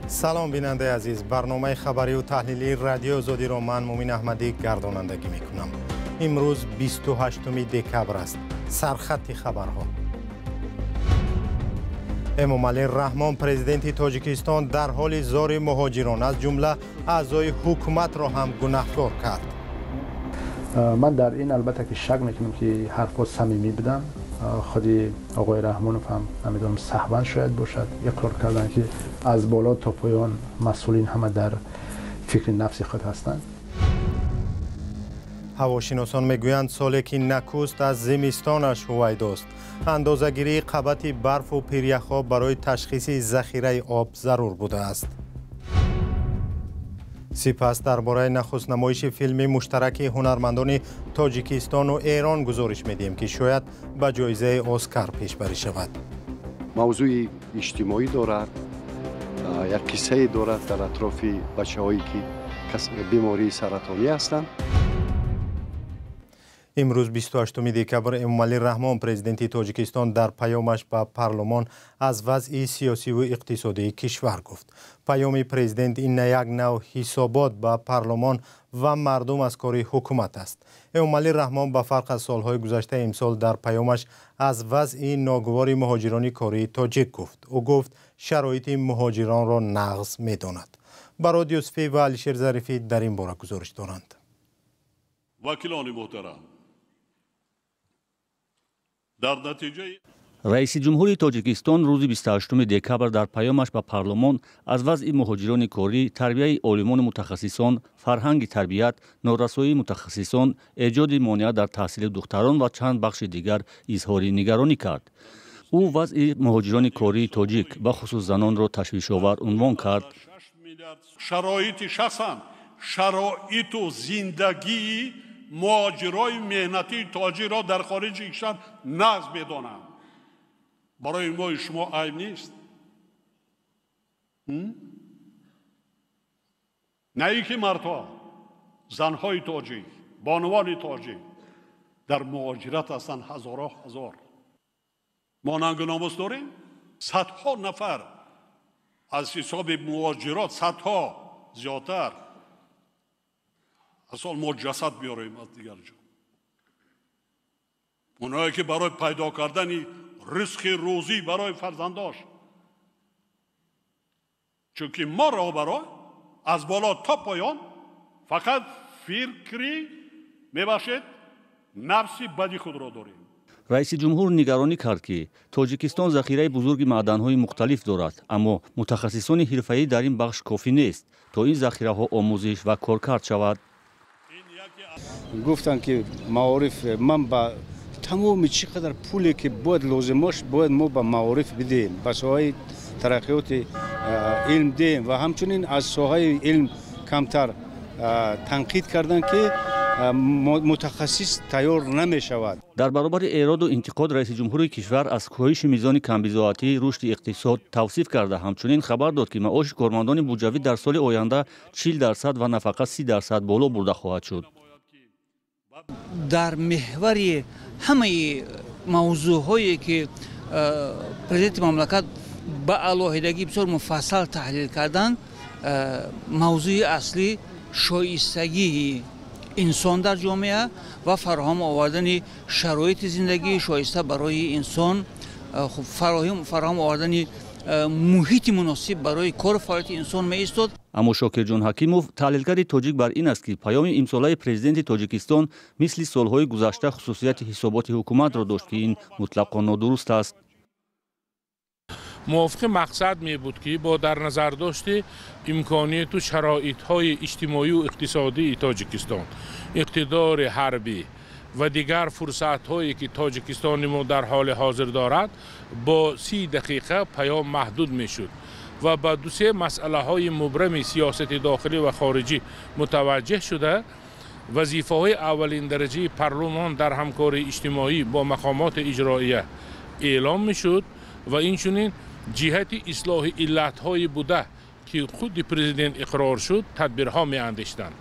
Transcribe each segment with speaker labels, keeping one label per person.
Speaker 1: سلام بیننده عزیز، برنامه خبری و تحلیلی رادیو آزادی را من مومین احمدی گردانندگی میکنم. امروز 28 دکبر است. سرخط خبرها. امامعلی رحمان پرزیدنت تاجیکستان در حال زار مهاجران از جمله اعضای حکومت را هم گناهکار کرد.
Speaker 2: من در این البته که شک میکنم که حرفات صمیمی بودن. خودی آقای رحمانوف هم نمیدونم صحبت شاید باشد اقرار کردن که از بالا تا پایان مسئولین همه در فکر نفس خود هستند.
Speaker 1: هواشناسان میگویند سالی که نکوست از زمستانش هویداست. اندازه‌گیری قبط برف و پیریخ‌ها برای تشخیص ذخیره آب ضرور بوده است. سپس درباره نخست نمایش فیلم مشترک هنرمندان تاجیکستان و ایران گزارش میدیم که شاید به جایزه اسکار پیشبری شود.
Speaker 3: موضوع اجتماعی دارد، یک قصه دارد در اطراف بچه‌هایی که بیماری سرطانی هستند.
Speaker 1: امروز 28 دکبر امامعلی رحمان پرزیدنت تاجیکستان در پیامش به پارلمان از وضع سیاسی و اقتصادی کشور گفت. پیام پرزیدنت این یک نوع حسابات به پارلمان و مردم از کار حکومت است. امامعلی رحمان به فرق از سالهای گذشته امسال در پیامش از وضع ناگوار مهاجران کاری تاجیک گفت. او گفت شرایط مهاجران را نقض می‌داند. برای یوسفی و علیشیر ظریفی در این باره گزارش دارند.
Speaker 4: وکیلان محترم، در نتیجه
Speaker 5: رئیس جمهوری تاجیکستان روز 28 دکبر در پیامش به پارلمان از وضع مهاجران کاری، تربیه عالمان متخصصان، فرهنگ تربیت، نورسایی متخصصان، ایجاد مانعات در تحصیل دختران و چند بخش دیگر اظهار نگرانی کرد. او وضع مهاجران کاری تاجیک به خصوص زنان را تشویش‌آور عنوان کرد.
Speaker 4: شرایط شخصا شرایط و زندگی مهاجرای مهنتی تاجی را در خارج کشور نقض می‌دانند. برای ما شما عیب نیست. نه اینکه مردها، زنهای تاجی، بانوان تاجی در مهاجرت هستند هزارها هزار. ما ننگ و ناموس داریم. صدها نفر از حساب مهاجرات، صدها زیادتر. اصلا ما جسد بیاریم از دیگر جا. اونایی که برای پیدا کردن رزق روزی برای فرزنداش، چون که ما را برای از بالا تا پایان فقط فکری میباشد نفسی بدی خود را داریم.
Speaker 5: رئیس جمهور نگرانی کرد که تاجیکستان ذخیره بزرگ معدن‌های مختلف دارد، اما متخصصان حرفه‌ای در این بخش کافی نیست تا این ذخیره‌ها آموزش و کارکرد شود.
Speaker 6: گفتن که معارف من با تمام چقدر پولی که باید لازمش باید ما به معارف بدیم، به ساحه ترقیات علم دیم و همچنین از ساحه علم کمتر تنقید کردن که متخصص تیار نمی شود.
Speaker 5: در برابر اعراض و انتقاد رئیس جمهور کشور از کاهش میزان کمبزاعتی رشد اقتصاد توصیف کرده، همچنین خبر داد که معاش کارمندان بودجوی در سال آینده 40% و نفقه 30% بالا برده خواهد شد.
Speaker 7: در محور همه موضوعهایی که پرزیدنت مملکت با علاهیدگی بسیار مفصل تحلیل کردن، موضوع اصلی شایستگی انسان در جامعه و فراهم آوردن شرایط زندگی شایسته برای انسان، فراهم آوردن محیط مناسب برای کار فعالیت انسان می ایستاد.
Speaker 5: اما شاکر جان حکیموف تحلیلگر تاجیک بر این است که پیام امساله پرزیدنت تاجیکستان مثل سالهای گذشته خصوصیت حسابات حکومت را داشت که این مطلقاً نادرست است.
Speaker 8: موافق مقصد می بود که با در نظر داشته امکانیت و شرایط‌های اجتماعی و اقتصادی تاجیکستان، اقتدار حربی و دیگر فرصت‌هایی که تاجیکستان ما در حال حاضر دارد با 30 دقیقه پیام محدود می‌شد و با دو سه مسئله‌های مبرم سیاست داخلی و خارجی متوجه شده وظیفه‌های اولین درجه پارلمان در همکاری اجتماعی با مقامات اجراییه اعلام می‌شد و اینچنین جهت اصلاح علت‌های بوده که خود پرزیدنت اقرار شد تدبیرها می‌اندیشیدند.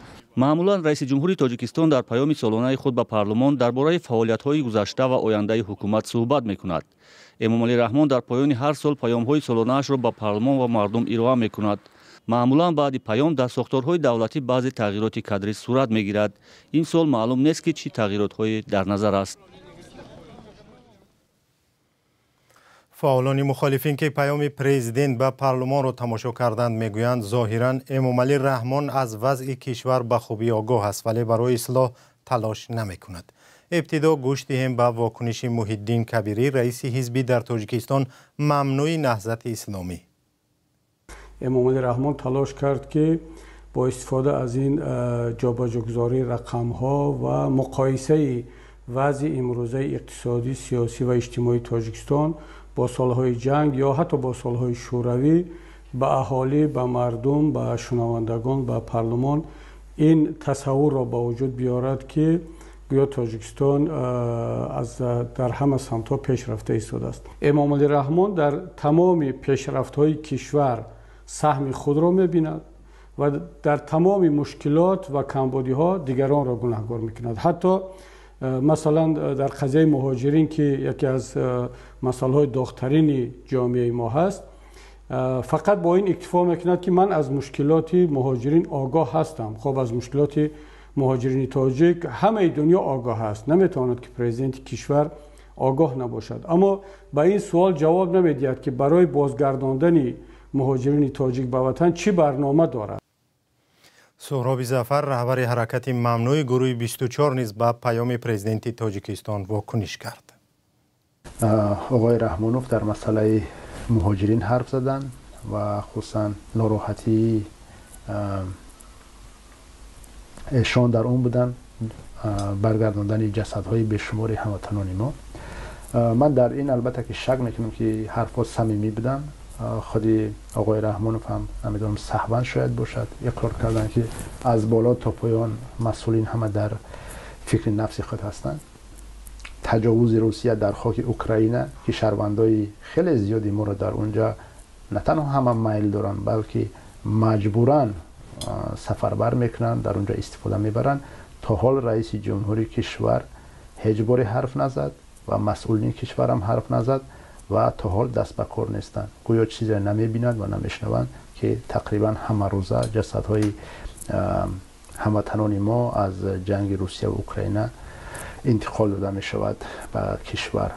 Speaker 5: маъмулан раиси ҷумҳури тоҷикистон дар паёми солонаи худ ба парлумон дар бораи фаъолиятҳои гузашта ва ояндаи ҳукумат суҳбат мекунад. эмомалӣ раҳмон дар поёни ҳар сол паёмҳои солонаашро ба парлумон ва мардум ироа мекунад. маъмулан баъди паём дар сохторҳои давлатӣ баъзе тағйироти кадрӣ сурат мегирад. ин сол маълум нест ки чӣ тағйиротҳое дар назар аст.
Speaker 1: фаъолони мухолифин ки паёми президент ба парлумонро тамошо карданд мегӯянд зоҳиран эмомалӣ раҳмон аз вазъи кишвар ба хубӣ огоҳ аст, вале барои ислоҳ талош намекунад. ابتدا گوش دهیم به واکنش محیدین کبیری رئیس حزبی در تاجیکستان ممنوع نهضت اسلامی.
Speaker 9: امامعلی رحمان تلاش کرد که با استفاده از این جابجاگذاری رقم‌ها و مقایسه وضع امروزه اقتصادی، سیاسی و اجتماعی تاجیکستان با سالهای جنگ یا حتی با سالهای شوروی به اهالی، به مردم، به شنوندگان، به پارلمان این تصور را به وجود بیارد که گویا تاجیکستان در همه سمت‌ها پیشرفته ایستاده است. امامعلی رحمان در تمام پیشرفت‌های کشور سهم خود را می‌بیند و در تمام مشکلات و کمبودی‌ها دیگران را گناهکار می‌کند. حتی مثلا در قضیه مهاجرین که یکی از مسائل داغ‌ترین جامعه ما هست، فقط با این اکتفا می‌کند که من از مشکلات مهاجرین آگاه هستم. خب از مشکلات مهاجرین تاجیک همه دنیا آگاه است. نمیتواند که پرزیدنت کشور آگاه نباشد. اما به این سوال جواب نمیدهد که برای بازگرداندن مهاجرین تاجیک به وطن چی برنامه دارد.
Speaker 1: سهراب ظفر رهبر حرکت ممنوع گروه 24 نیز به پیام پرزیدنت تاجیکستان واکنش کرد.
Speaker 2: آقای رحمانوف در مسئله مهاجرین حرف زدند و خصوصا ناراحتی ایشان در اون بودن برگرداندن جسدهای بیشمار هموطنان ما. من در این البته که شک میکنم که حرفات صمیمی بودن. خودی آقای رحمانوف هم نمیدونم صحبان شاید باشد اقرار کردن که از بالا تا پایان مسئولین همه در فکر نفس خود هستند. تجاوز روسیه در خاک اوکراین که شهروندای خیلی زیادی ما را در اونجا نه تنها همه میل دارن بلکه مجبوراً سفربر میکنن، در اونجا استفاده میبرن. تا حال رئیس جمهوری کشور هیچ باری حرف نزد و مسئولین کشور هم حرف نزد و تا حال دست به کار نیستن. گویا چیزی نمیبینند و نمیشنوند که تقریبا همه روزه جسدهای هموطنان ما از جنگ روسیه و اوکراین انتقال داده میشود به کشور.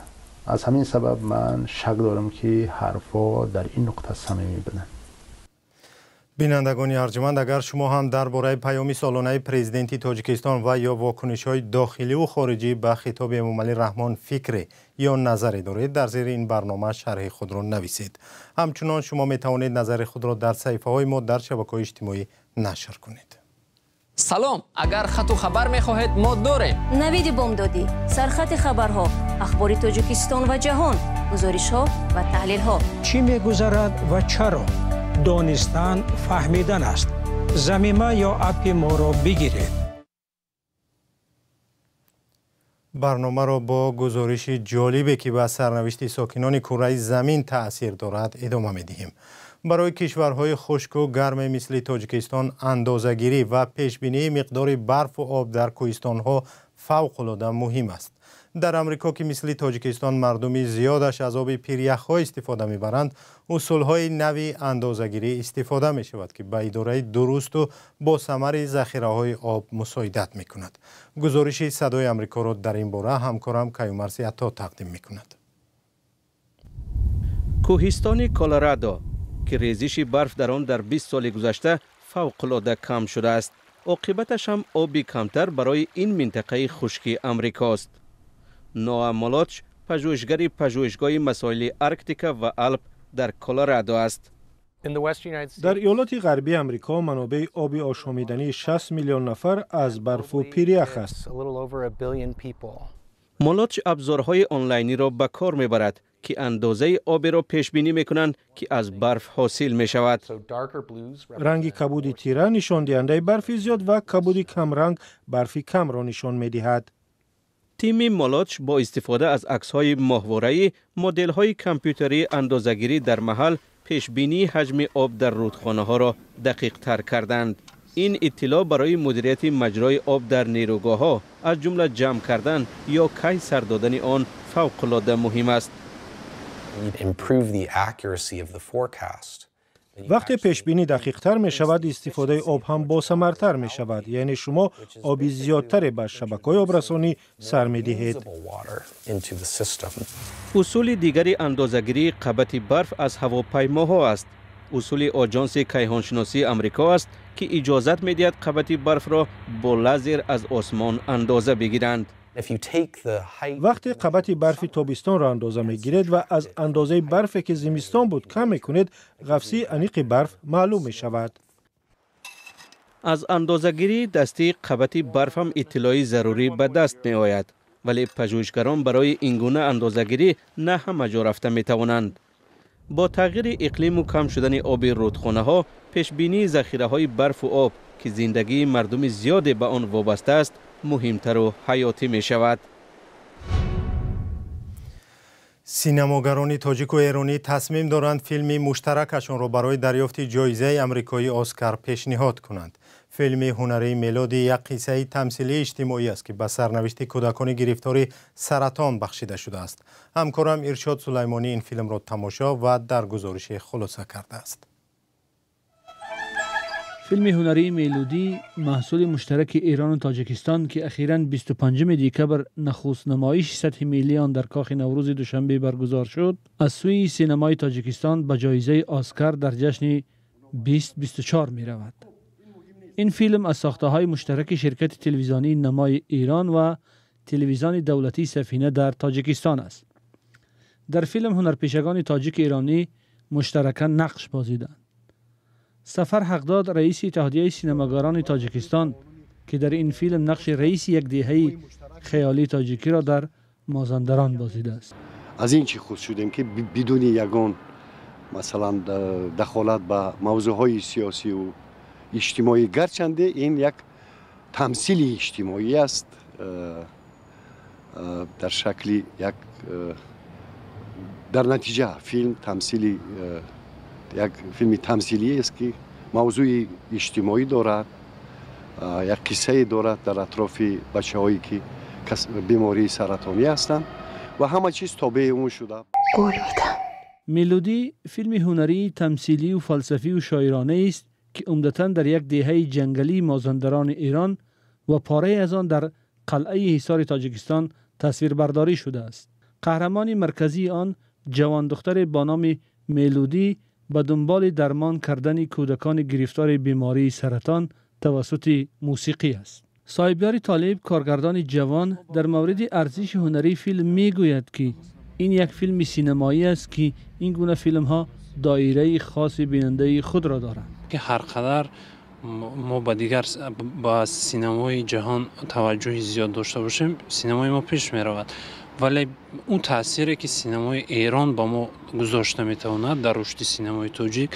Speaker 2: از همین سبب من شک دارم که حرفا در این نقطه صمیمی بودند.
Speaker 1: بینندگان ارجمند، اگر شما هم درباره پیام سالانه پرزیدنت تاجیکستان و یا واکنش‌های داخلی و خارجی به خطاب امامعلی رحمان فکر یا نظری دارید، در زیر این برنامه شرح خود را نویسید. همچنان شما می توانید نظر خود را در صفحه‌های ما در شبکه‌های اجتماعی نشر کنید.
Speaker 10: سلام، اگر خط و خبر می خواهید ما داریم. نوید بامدادی، سرخط خبرها، اخبار تاجیکستان و جهان، گزارش‌ها و تحلیل‌ها.
Speaker 11: چی می‌گذرد و چرا؟ دانستن فهمیدن است. زمینه یا اپ ما را بگیرید.
Speaker 1: برنامه را با گزارش جالبی که به سرنوشت ساکنان کره زمین تأثیر دارد ادامه می‌دهیم. برای کشورهای خشک و گرم مثل تاجیکستان اندازه‌گیری و پیشبینی مقدار برف و آب در کوهستان‌ها فوق‌العاده مهم است. در امریکا که مثل تاجیکستان مردم زیادش از آب پیریخ‌ها استفاده می‌برند، اصول‌های نوی اندازه‌گیری استفاده می‌شود که به اداره درست و با ثمر ذخیره‌های آب مساعدت می‌کند. گزارش صدای آمریکا را در این باره همکارم کیومرثی عطا تقدیم می‌کند.
Speaker 12: کوهستان کلرادو که ریزش برف در آن در 20 سال گذشته فوق‌العاده کم شده است. عاقبتش هم آبی کمتر برای این منطقه خشکی امریکاست. نوآ مالاچ پژوهشگر پژوهشگاه مسائل آرکتیکا و آلپ در کلرادو است.
Speaker 13: در ایالات غربی امریکا منابع آب آشامیدنی 60 میلیون نفر از برف و پیریخ است.
Speaker 12: مالاچ ابزارهای آنلاینی را به کار میبرد که اندازه آب را پیش بینی میکنند که از برف حاصل می شود.
Speaker 13: رنگ کبودی تیره نشان دهنده برف زیاد و کبودی کم رنگ برفی کم را نشان می دهد.
Speaker 12: تیم مالاچ با استفاده از عکس‌های ماهواره‌ای، مدل‌های کامپیوتری اندازه‌گیری در محل پیش بینی حجم آب در رودخانه‌ها را دقیق تر کردند. این اطلاع برای مدیریت مجرای آب در نیروگاه‌ها از جمله جمع کردن یا کی سر دادن آن فوق‌العاده مهم است.
Speaker 13: وقتی پیشبینی دقیق‌تر می شود، استفاده آب هم باثمرتر می شود. یعنی شما آبی زیادتر به شبکه‌های آبرسانی سر می دهید.
Speaker 12: اصول دیگری اندازه‌گیری قبط برف از هواپیماها است. اصول آژانس کیهانشناسی آمریکا است که اجازت می دهد قبط برف را با لزر از آسمان اندازه بگیرند.
Speaker 13: وقتی قبط برف تابستان را اندازه می گیرید و از اندازه برفی که زمستان بود کم می کنید، قفسه عمیق برف معلوم می شود.
Speaker 12: از اندازه‌گیری دستی قبط برف هم اطلاعی ضروری به دست می آید، ولی پژوهشگران برای این گونه اندازه‌گیری نه همه جا رفته می توانند. با تغییر اقلیم و کم شدن آب رودخانه ها، پیشبینی ذخیره های برف و آب که زندگی مردم زیاد به آن وابسته است مهمتر و حیاتی می شود.
Speaker 1: سینماگران تاجیک و ایرانی تصمیم دارند فیلم مشترکشان را برای دریافت جایزه آمریکایی اسکار پیشنهاد کنند. فیلم هنری میلودی یک قصه تمثیلی اجتماعی است که به سرنوشت کودکان گرفتار سرطان بخشیده شده است. همکارم ارشاد سلیمانی این فیلم را تماشا و در گزارش خلاصه کرده است.
Speaker 14: فیلم هنری میلودی محصول مشترک ایران و تاجیکستان که اخیراً 25 دکبر نخست نمایش سطح ملی آن در کاخ نوروز دوشنبه برگزار شد، از سوی سینمای تاجیکستان به جایزه اسکار در جشن 2024 می رود. این فیلم از ساخته‌های مشترک شرکت تلویزیونی نمای ایران و تلویزیون دولتی سفینه در تاجیکستان است. در فیلم هنرپیشگان تاجیک ایرانی مشترکاً نقش بازیدند. سفر حقداد رئیس اتحادیه سینماگران تاجیکستان که در این فیلم نقش رئیس یک دهه خیالی تاجیکی را در مازندران بازیده است.
Speaker 3: از این چی خود شدیم که بدون یگان مثلا دخالت به موضوعهای سیاسی و اجتماعی، گرچنده این یک تمثیل اجتماعی است، در شکل یک در نتیجه فیلم تمثیلی یک فیلم تمثیلی است که موضوع اجتماعی دارد، یک قصه دارد در اطراف بچه‌هایی که بیماری سرطانی هستند و همه چیز تابع اون شده.
Speaker 14: میلودی فیلم هنری تمثیلی و فلسفی و شاعرانه است که عمدتاً در یک دهه جنگلی مازندران ایران و پاره از آن در قلعه حصار تاجیکستان تصویربرداری شده است. قهرمان مرکزی آن جوان دختر با نام میلودی به دنبال درمان کردن کودکان گرفتار بیماری سرطان توسط موسیقی است. صاحبیار طالب، کارگردان جوان، در مورد ارزش هنری فیلم میگوید که این یک فیلم سینمایی است که این گونه فیلم ها دایره خاص بیننده خود را دارند.
Speaker 15: که هر قدر ما با سینمای جهان توجه زیاد داشته باشیم، سینمای ما پیش می رود، ولی اون تأثیری که سینمای ایران با ما گذاشته میتواند در رشد سینمای تاجیک،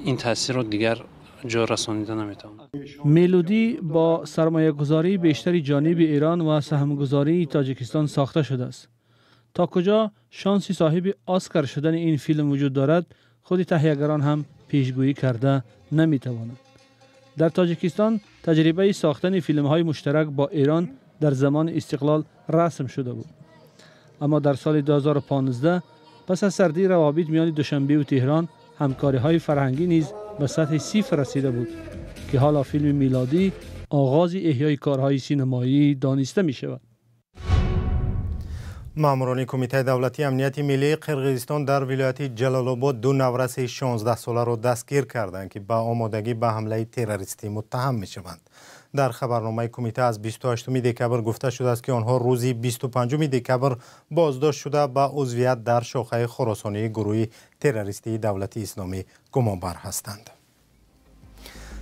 Speaker 15: این تأثیر رو دیگر جا رسانیده نمیتواند.
Speaker 14: میلودی با سرمایه گذاری بیشتری جانب ایران و سهمگذاری تاجیکستان ساخته شده است. تا کجا شانس صاحب اسکار شدن این فیلم وجود دارد، خود تهیه‌گران هم پیشگویی کرده نمیتوانند. در تاجیکستان تجربه ساختن فیلم‌های مشترک با ایران در زمان استقلال رسم شده بود، اما در سال 2015 پس از سردی روابط میان دوشنبه و تهران، همکاری‌های فرهنگی نیز به سطح صفر رسیده بود که حالا فیلم میلادی آغاز احیای کارهای سینمایی دانسته می شود.
Speaker 1: ماموران کمیته دولتی امنیت ملی قرقیزستان در ولایت جلال آباد 2 نورس 16 ساله را دستگیر کردند که به آمادگی به حمله تروریستی متهم می شوند. در خبرنامه کمیته از 28 دکبر گفته شده است که آنها روز 25 دکبر بازداشت شده به عضویت در شاخه خراسانی گروه تروریستی دولت اسلامی گمانبر هستند.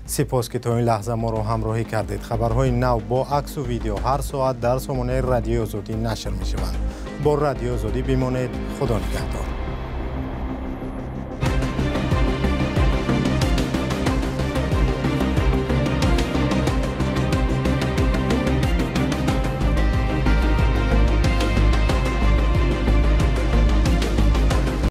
Speaker 1: سپاس که تا این لحظه ما را همراهی کردید. خبرهای نو با عکس و ویدیو هر ساعت در سامانه رادیو آزادی نشر می شوند. با رادیو آزادی بمانید. خدا نگهدار.